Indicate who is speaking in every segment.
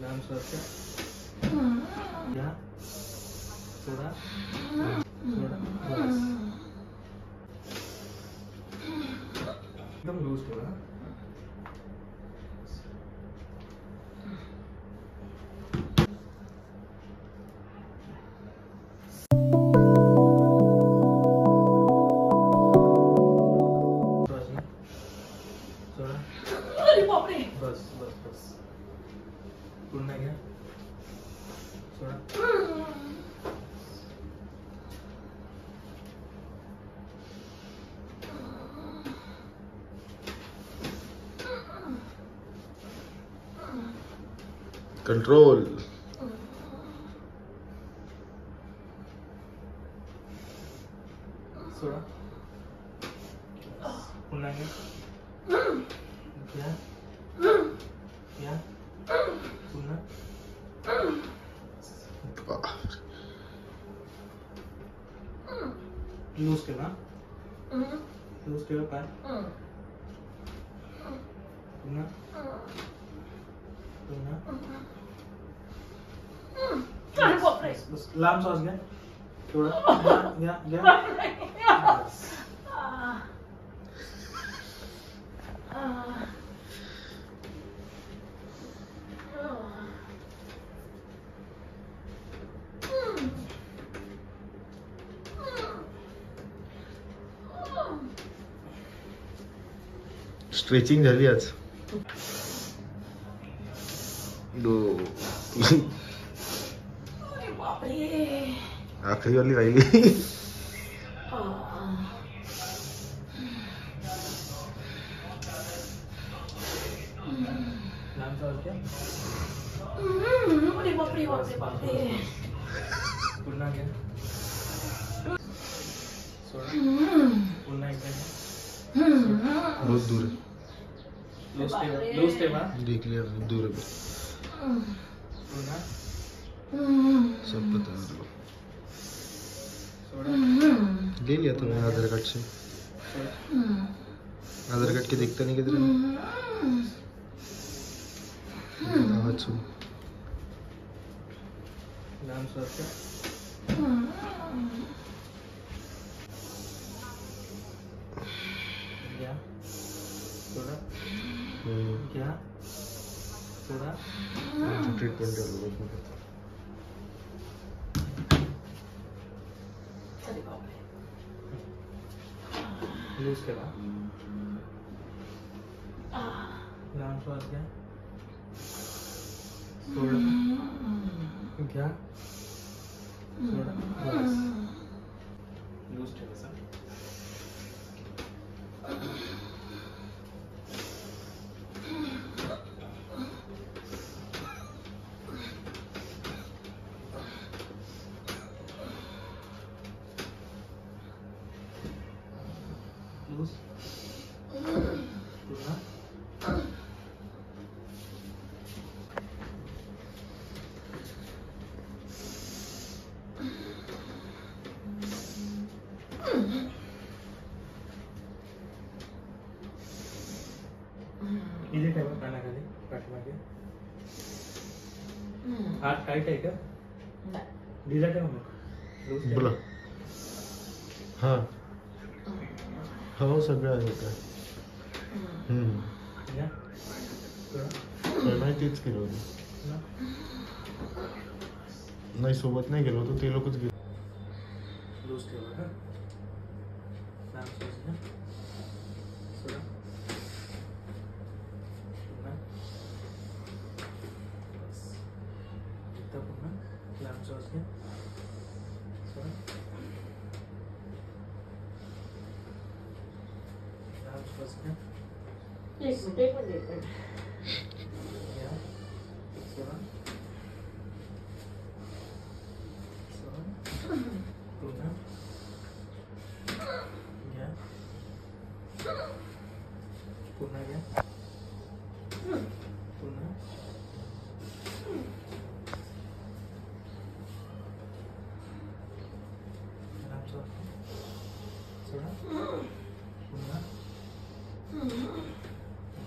Speaker 1: लांब सरका. घ्या. सोडा. सोडा. बस. एकदम लूज ठेवा. बस बस बस. पुन्हा घ्या. सोडा.
Speaker 2: कंट्रोल.
Speaker 1: सोडा. पुन्हा घ्या. घ्या. घ्या. पुन्हा. लूज ठेवा. लूज ठेवा पाय. पुन्हा. पुन्हा. बस बस. लांब श्वास घ्या. थोडा. घ्या घ्या. बस.
Speaker 2: स्ट्रेचिंग झाली आज. आखरी वाली राहिली.
Speaker 1: पुन्हा घ्या. सोडा. पुन्हा एकदा घ्या.
Speaker 2: बहुत दूर है.
Speaker 1: लूज ठेवा. लूज ठेवा.
Speaker 2: देख लिया दूर है.
Speaker 1: पुन्हा.
Speaker 2: सब पता है.
Speaker 1: सोडा.
Speaker 2: ले लिया तुमने आधार कार्ड से.
Speaker 1: सोडा.
Speaker 2: आधार कार्ड के देखता नहीं किधर. आवाज सुन.
Speaker 1: लांब सरका. घ्या. सोडा. घ्या. सोडा.
Speaker 2: ट्रीटमेंट
Speaker 1: लूज ठेवा. लांब श्वास घ्या. सोडा. घ्या. सोडा. बस. लूज ठेवायचा. लूज. पुन्हा. इथे ठेवा कानाखाली. पाठीमागे. हात टाईट आहे का? ढिला ठेवा मग. लूज ठेवा.
Speaker 2: बोला. हाँ हो सगळं आहे का.
Speaker 1: घ्या. सोडा.
Speaker 2: नाही तेच केलं होतं.
Speaker 1: पुन्हा.
Speaker 2: नाही सोबत नाही गेलो होतो. ते लोकच गेलो.
Speaker 1: लूज ठेवा. हा. लांब श्वास घ्या. सोडा. पुन्हा. बस. एकदा पुन्हा. लांब श्वास घ्या. सोडा. लांब श्वास घ्या. घ्या. सोडा. सोडा. पुन्हा. घ्या. पुन्हा घ्या. पुन्हा. लांब श्वास घ्या. सोडा. पुन्हा.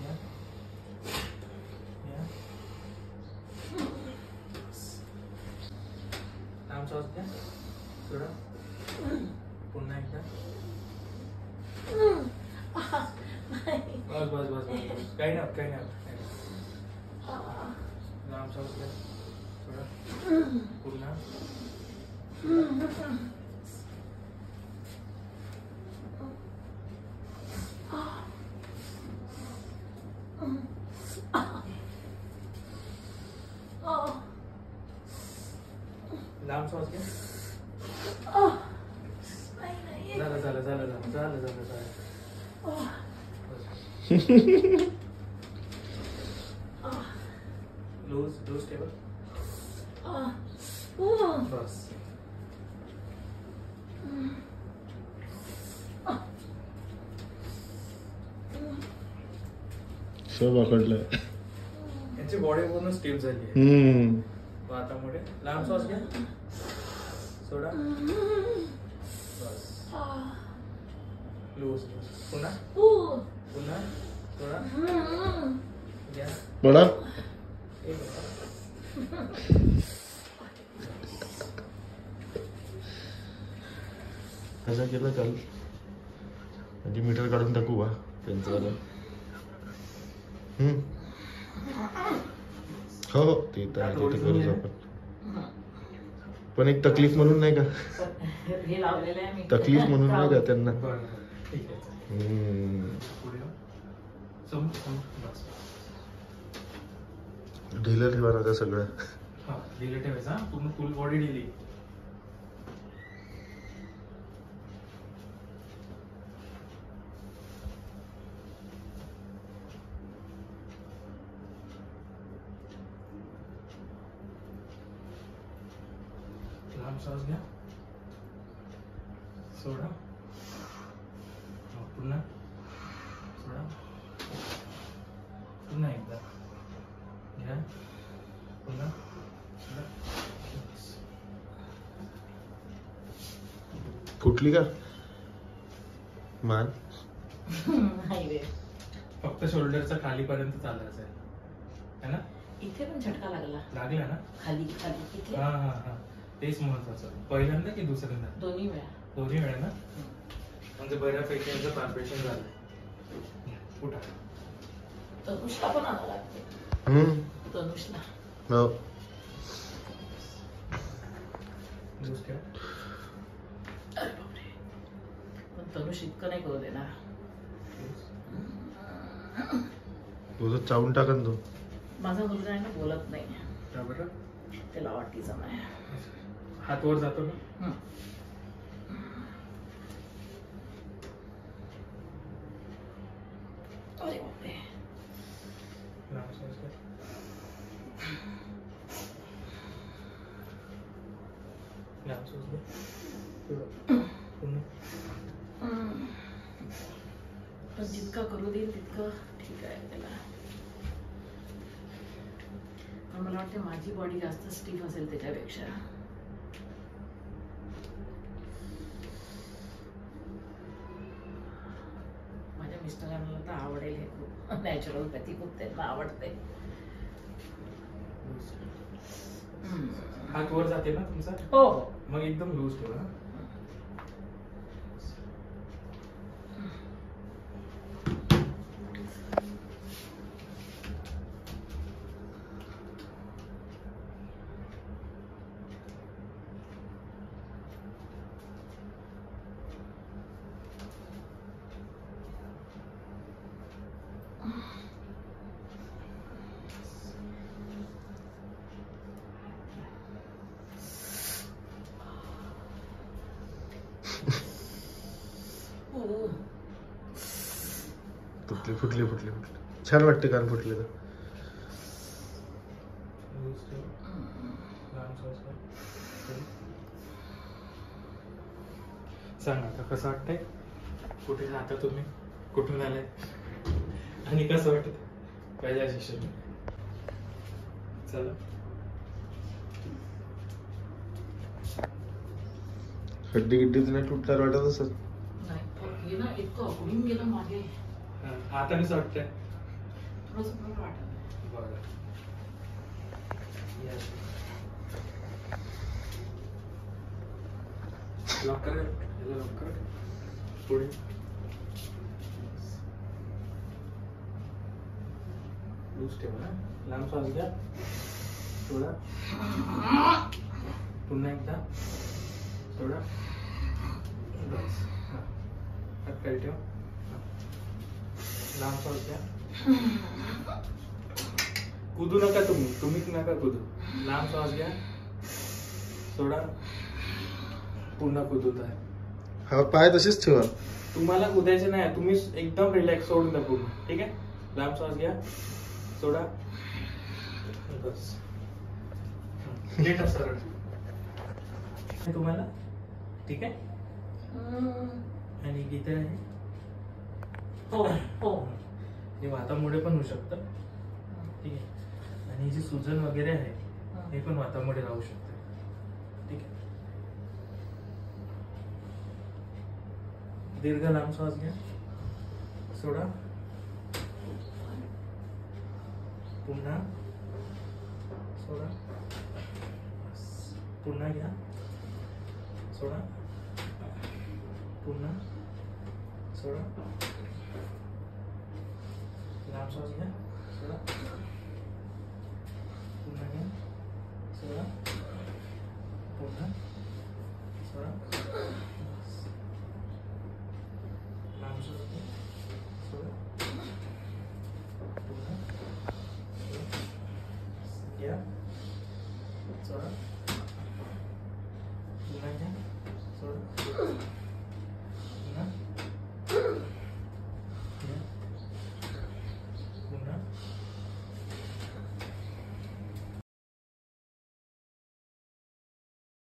Speaker 1: घ्या. श्वास घ्या. सोडा. पुन्हा एकदा. बस बस बस बस. काही नाही काही नाही. लांब श्वास घ्या. सोडा. पुन्हा. लांब श्वास घ्या. झालं झालं झालं झालं झालं झालं झालं. Loose loose table. बस.
Speaker 2: सब आखडलंय.
Speaker 1: यांची बॉडी पूर्ण स्टिफ झाली आहे वातामुळे. लांब श्वास घ्या. सोडा. बस. Loose loose. पुन्हा पुन्हा. सोडा. घ्या.
Speaker 2: बडा कसं केलं काल म्हणजे मीटर काढून टाकू बा त्यांचं वाला. हो हो ते तर आहे, ते करूच आपण. पण एक तकलीफ म्हणून नाही का,
Speaker 3: हे लावलेलं आहे मी.
Speaker 2: तकलीफ म्हणून नाही का त्यांना.
Speaker 1: ठीक आहे. पुढे बस.
Speaker 2: ढिलं ठेवा ना का सगळं.
Speaker 1: हा ढिलं ठेवायचं. पूर्ण फुल बॉडी ढिली. लांब श्वास घ्या. सोडा. पुन्हा. सोडा. पुन्हा एकदा. घ्या. पुन्हा. सोडा.
Speaker 2: फुटली का मान.
Speaker 3: नाही रे.
Speaker 1: फक्त शोल्डरचा खालीपर्यंत चालायचं आहे है ना.
Speaker 3: इथे पण झटका लागला.
Speaker 1: लागला ना.
Speaker 3: खाली खाली इथे.
Speaker 1: हा हा हा. तेच महत्वाचं. पहिल्यांदा की दुसऱ्यांदा.
Speaker 3: दोन्ही वेळा.
Speaker 1: दोन्ही वेळा ना. म्हणजे बऱ्यापैकी यांचं पाल्पेशन झालं. उठा.
Speaker 3: तनुषला पण आणावं लागते. तनुषला.
Speaker 2: हो.
Speaker 1: लूज ठेवा.
Speaker 3: अरे बापरे. पण तनुष इतकं नाही करू देणार.
Speaker 2: तुझं चावून टाकन तो.
Speaker 3: माझा मुलगा आहे ना बोलत नाही.
Speaker 1: का बरं.
Speaker 3: त्याला वाटीचं नाही.
Speaker 1: हात वर जातो ना.
Speaker 3: अरे बापरे.
Speaker 1: लांब श्वास घ्या. लांब श्वास घ्या. पुन्हा.
Speaker 3: पण जितका करू देईल तितकं ठीक आहे त्याला. पण मला वाटतं माझी बॉडी जास्त स्टिफ असेल त्याच्यापेक्षा. माझ्या मिस्टरांना तर आवडेल हे खूप. नॅचरोपॅथी खूप त्यांना आवडते.
Speaker 1: हात वर जाते ना तुमचा.
Speaker 3: हो हो.
Speaker 1: मग एकदम लूज ठेवा.
Speaker 2: फुटली फुटली फुटली फुटली. छान वाटते कान फुटले तर.
Speaker 1: सांग आता कसं वाटतंय. कुठे राहता तुम्ही, कुठून आलाय आणि कसं वाटत पहिल्या सेशन. चला.
Speaker 2: हड्डी गिड्डी नाही तुटणार वाटत असत.
Speaker 3: नाही ना इतकं उडून गेलं मागे.
Speaker 1: आता कसं वाटतंय.
Speaker 3: थोडंसं बरं वाटत.
Speaker 1: बरं. लॉक कर, याला लॉक कर. पुढे लूज ठेवा. लांब श्वास घ्या. सोडा. पुन्हा एकदा सोडा. बस. हात खाली ठेवा. लांब श्वास घ्या. कूदू नका तुम्ही नका कूदू. लांब श्वास घ्या. सोडा. पुन्हा कुदत आहे.
Speaker 2: हा पाय तसेच ठेवा.
Speaker 1: तुम्हाला कुदायचे नाही, तुम्ही एकदम रिलॅक्स सोडून द्या पूर्ण. ठीक आहे. लांब श्वास घ्या. सोडा. बस. लेट सरळ तुम्हाला. ठीक आहे. आणि इथे आहे हो हो, हे वातामुळे पण होऊ शकतं. ठीक आहे. आणि जी सुजन वगैरे आहे हे पण वातामुळे राहू शकते. ठीक आहे. दीर्घ लांब श्वास घ्या. सोडा. पुन्हा सोडा. पुन्हा घ्या. सोडा. पुन्हा सोडा. लांब श्वास घ्या. सोडा. पुन्हा घ्या. सोडा. पुन्हा सोडा. लांब श्वास घ्या. सोडा. पुन्हा सोडा. घ्या. सोडा.